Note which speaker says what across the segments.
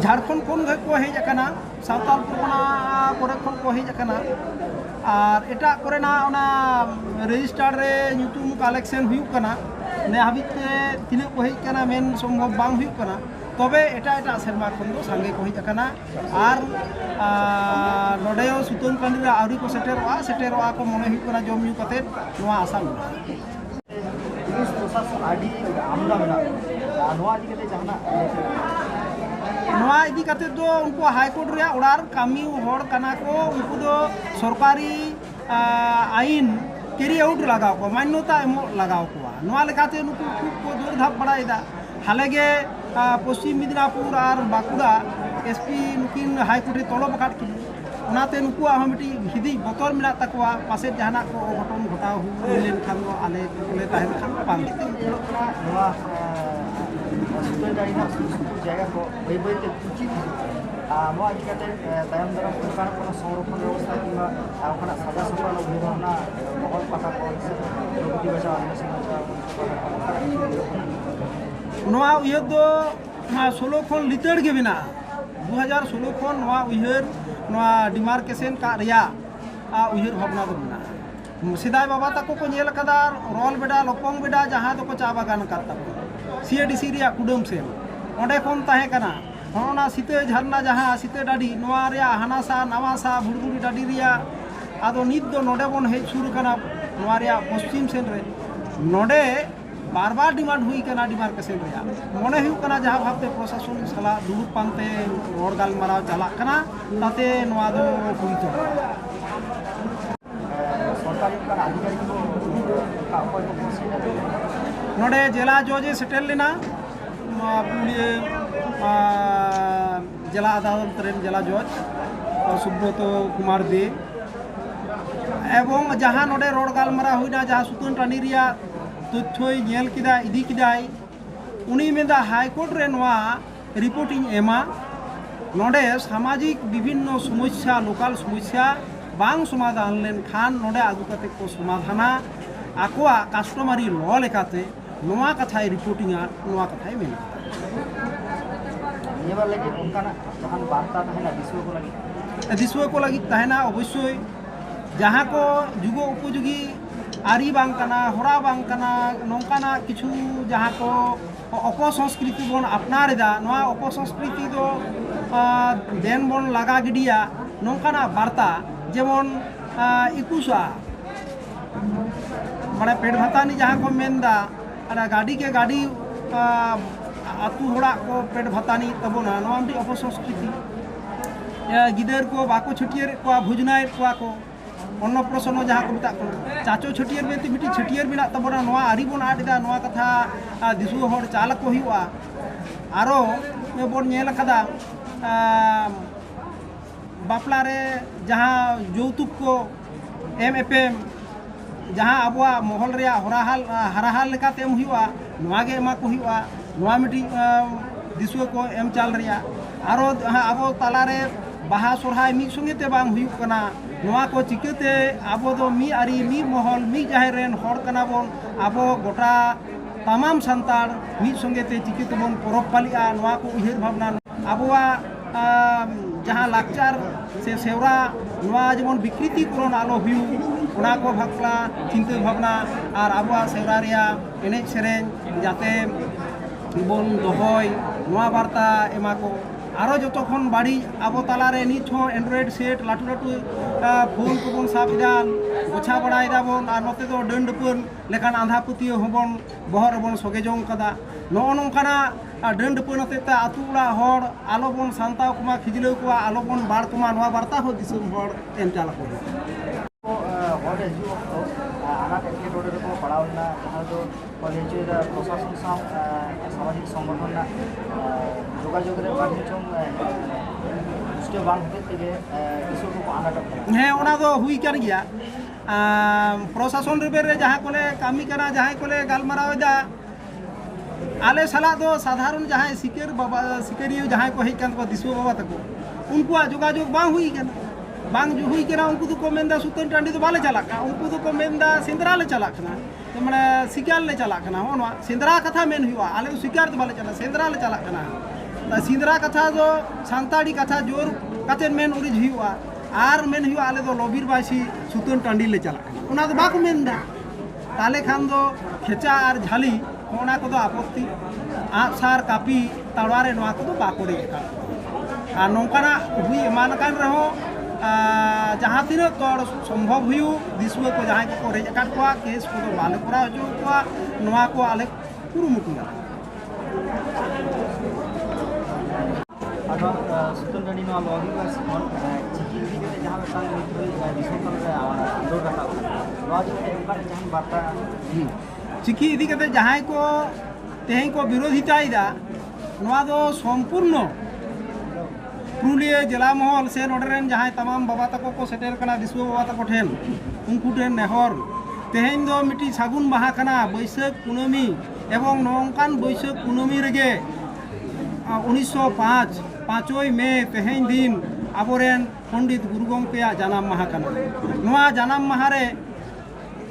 Speaker 1: झारखंड खन को हेज अकना सावताल परगना करे खन को हेज अकना और एटा कोरेना ओना रजिस्टार रे ᱧᱩᱛᱩᱢ कलेक्शन हुई कना ने हाबिते तिना को हेज कना मेन सम्भव बांग हुई कना तबे एटा एटा सेरमा खन दो सांगे को हेज अकना और नोडेयो सुतन कांडी रे आउरी को सेटेरवा को मने हुई कना जम न्यू कते नोआ आशा मेना
Speaker 2: पुलिस प्रशासन आदि आमदा मेना नोआ इदि कते जहाना
Speaker 1: नोआ इदी कते दो उनको हाईकोर्ट रे ओडार कामी होड़ कना को उनको दो सरकारी आईन केरी आउट लगाव को मान्यता एमो लगाव को नोआ लेकाते नुकु खूब को जोर धाप बड़ाइदा हालेगे पश्चिम मिदनापुर और बाकुड़ा एसपी नुकिन हाईकोर्ट रे तलब काट की उनाते नुकु मिटी हिदी बतर मिला तकवा पासे जहाना को घटन घटाव हुई लेन खान को आले कोले ताहेन खान पांग
Speaker 2: नोआ सुतन गाड़ीना सुसुपुर जायगा को बई बईते उचित नोआ इदि कते तायम दाराम सरकार को संरक्षण व्यवस्था किंबा ओखाना साजा सफल अभिभावना महल पाता को प्रगति बचाव आदिवासी बचाव
Speaker 1: नोआ उयहर दो 16 खन लितड़ के बिना 2016 खन नोआ उयहर नोआ डिमार्केशन का रिया उयहर भावना दो बिना सिदाय बाबा तको को नेल कदा रोल बेडा लोपंग बेडा जहां तो को चा बागान करता सीएडीसी रिया कुडम से ओंडे खन ताहे कना होना सीते झरना जहां सीते डाडी नोआ रिया हानासा नवासा बुड़बुड़ी डाडी रिया आदो नित दो नोडे बन हे सुर कना नोआ रिया पश्चिम सेन रे नोडे बार बार डिमांड हुई कना डिमार्केशन रिया मने हुई कना जहां भाबते प्रशासन सला दुरुप पानते रोड गाल माराव चला कना ताते नोआ दो हुई तो
Speaker 2: सरकारी का अधिकारी को अपर को
Speaker 1: नोडे जिला जज सेटल लेना जिला अदालत रेन जिला जज सुब्रत कुमार दे एवं जहां नोडे रोड गाल मारा हुईना जहां सुतन टानी रिया तथ्य नेल किदा इदी किदाय उनी मेदा हाईकोर्ट रे नोआ रिपोर्टिंग एमा नोडे सामाजिक विभिन्न समस्या लोकल समस्या बांग समाधान लेन खान नोडे आगु कते को समाधाना आकोआ कास्टमारी लॉ लेकाते नोआ कथाय रिपोर्टिंग नोआ कथाय मेना
Speaker 2: निबार लगी उनकाना जहां वार्ता तहना दिसुआ को लगी तहना अवश्य जहां को जुगो उपयोगी आरी बांग कना होरा बांग कना नौकाना किछु जहां को अपसंस्कृति बन अपनारेदा नोआ अपसंस्कृति दो देन बन लगा गिडिया नौकाना वार्ता जेमन इकुसा माने पेट भातानी जहां को मेनदा अना गाड़ी के गाड़ी आतु होड़ा को पेट भातानी तबोना नोआ मिटी अपसंस्कृति गिदर को बाको छटियर को भुजनाय को अन्नप्रसन जहाँ को मता चाचो छटियर बेती मिटी छटियर बिना तबोना नोआ आरी बन आडदा नोआ कथा दिसु होड़ चाल को हुआ आरो बोन नेल कदा बापला रे जहाँ यौतुक को एम जहाँ अबवा महल रे हराहाल लेकाते एम हुआ नोआ गे एमा को हुआ नोआ मिटी दिसु को एम चाल रिया आरो अब ताला रे बाहा सोरहाय मी संगेते बांग हुई कना नोआ को चिकते आबो दो मी आरी मी महल मी जाहेर रेन होड़ कना बोन आबो गोटा तमाम संतार मी संगेते चिकते बोन परब पालिया नोआ को उहर भावना आबोआ जहाँ लाकचार से सेवरा नोआ जेमन विकृति करण आलो हुई उना को भागला चिंता भावना और आबोआ सेवरा रिया एनेज सेरेन जाते बोन दोहय नोआ वार्ता एमा को आरो जो खन बाड़ी अब तालारे नित हो एंड्रॉइड सेट लाटू लाटू फोन को बन साब इदा गोछा बड़ाइदा बन और नते दो डंड पन लेखान आंधा पुतियो होबन बहर बन सगे जंग कदा नो नंकाना डंड पन अतेता आतु उड़ा होड़ आलो बन सांताव कुमा खिजलो कुआ आलो बन बाड़ कुमा नवा वार्ता हो दिसुम होड़ एम चाला को होड़े जो आनाट एटकेटोडे को पड़ावना जहां दो कॉलेज प्रशासन सामाजिक संगठन जोगाजोग रे बांचों उसके बांग होते इसो को आनाट
Speaker 1: हे ओना दो हुई कर गया प्रशासन रे जहां कोले कामी करा जहां कोले गालमारावदा आले सला दो साधारण जहां सिकर बाबा सिकरियो जहां को हे कान को दिसो बाबा तको उनको जोगाजोग बांग हुई कना बांग जो हुई कना उनको को मेंदा सुतन टांडी तो बाले चला का उनको को मेंदा सिंदरा ले चला कना तो माने शिकार ले चला कना होना सिंदरा कथा मेन हुआ आले शिकार तो बाले चला सिंदरा ले चला कना
Speaker 2: सिंदरा कथा जो सानताड़ी कथा जोर कते मेन उरिज हुआ आर मेन हुआ आले दो लबिर बासी सुतन टांडी ले चला उना दो बाको मेन दा ताले खान दो खेचा और झाली ओना को दो आपत्ति आप सार कापी तलवारे नोआ को दो बाको रे का आ नोंकाना हुई एमान कान रहो जहाँ तीन तोड़ संभव हुई दिसुआ को जहाँ को रेज काट को केस को दो बाले करा जो को नोआ को आले कुरुमुटुना
Speaker 3: अदो सुतन टांडी नो लॉगिंग का सिमन चिकी के जहां बेटा नित दिसम का आंदोलन रखा लॉजिक के ऊपर जहां बाता
Speaker 2: चिकी इदी कते जहाँ को तेहें को विरोधिता नोआ दो संपूर्ण पुरुलिया जिला महल से नोडरेन जहाँ तमाम बाबा तको को सेटेल कना दिसुआ बाबा तको ठेन उनको ठेन नेहर तेहें दो मिट्टी सागुन माहा कना बैसाख कुनमी एवं नौकान बैसाख कुनमी रेगे 1905 5 मे तेहें दिन आबोरेन पंडित गुरु गंकेया जानाम माहा कना नोआ जानाम माहा रे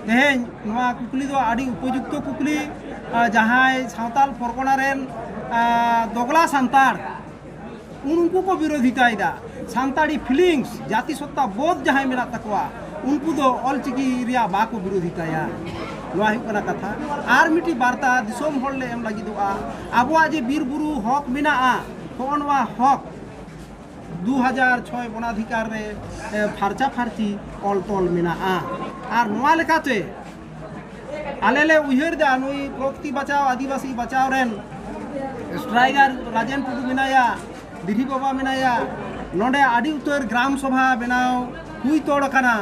Speaker 2: तेहें नोआ कुकली दो आड़ी उपयुक्त कुकली जहाँ सावताल परगना रेन दोगला सांताड़ उनको को विरोधिता सांताड़ी फिलिंग्स जाति सत्ता बोध जहाँ मेरा तकवा उनको दो ऑलचिकी रिया बाको विरोधिता नोआ हुकना कथा आर मिटी वार्ता दिसोम होड़ ले एम लगी दोआ आबुआ जे बीर बुरु हक मेना होनवा हक 2006 वनाधिकार रे फारचा फारची ऑल तोल मेना आर नोआ लेकाते आलेले उहर दा नुई प्रकृति बचाओ आदिवासी बचाओ रेन स्ट्राइकर राजेन टुडू मेनाया दिधी बाबा मेनाया नोडे आड़ी उतर ग्राम सभा बनाओ हुई तोड़ कना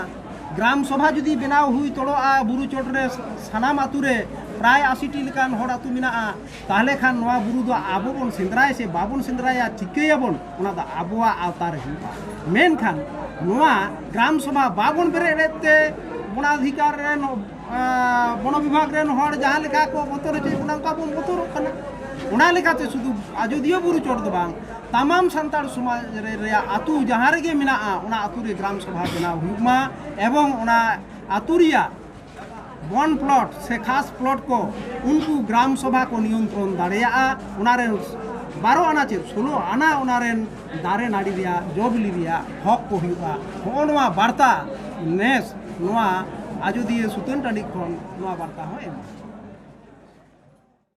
Speaker 2: ग्राम सभा जुदी बनाओ हुई तोड़ोआ बुरु चोटरे सानाम आतुरे प्राय 80टी लेकान हर आतु मेना ताहले खान नोआ बुरु दो आबो बन सेंद्राय से बाबन सेंद्राया चिकेयाबन उना दा आबोआ आवतार हुआ मेन खान नोआ ग्राम सभा बाबन बेरेते वनाधिकार रेन वन विभाग रेन हर जहाँ लेका को बतर चे उना का बन बतर कना उना लेकाते शुधु आजोदिया बुरु चोट दो बांग तमाम सानताड़ समाज रे आतु जहाँ रेगे मेना उना आतु रे ग्राम सभा बनाव हुमा एवं उना आतु रिया वन प्लॉट से खास प्लॉट को उनको ग्राम सभा को नियंत्रण दाड़ेया उना रे 12 आना चे 16 आना उना रे दारे नाड़ी रिया जोबली रिया हक को हुआ होनवा वार्ता नेस नोआ आजोदिया सुतन टांडी खन नोआ वार्ता हो एम